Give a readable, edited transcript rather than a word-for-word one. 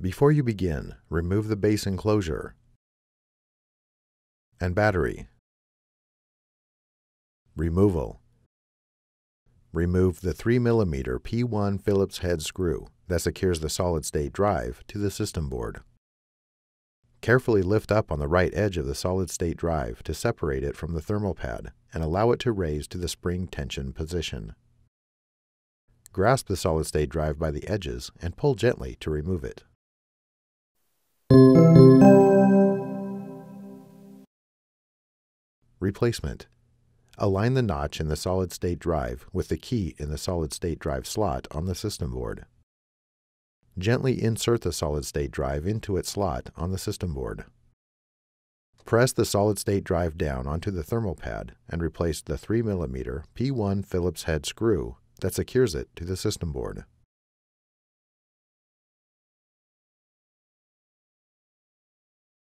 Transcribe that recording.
Before you begin, remove the base enclosure and battery. Removal. Remove the 3mm P1 Phillips head screw that secures the solid-state drive to the system board. Carefully lift up on the right edge of the solid-state drive to separate it from the thermal pad and allow it to raise to the spring tension position. Grasp the solid-state drive by the edges and pull gently to remove it. Replacement. Align the notch in the solid-state drive with the key in the solid-state drive slot on the system board. Gently insert the solid-state drive into its slot on the system board. Press the solid-state drive down onto the thermal pad and replace the 3mm P1 Phillips head screw that secures it to the system board.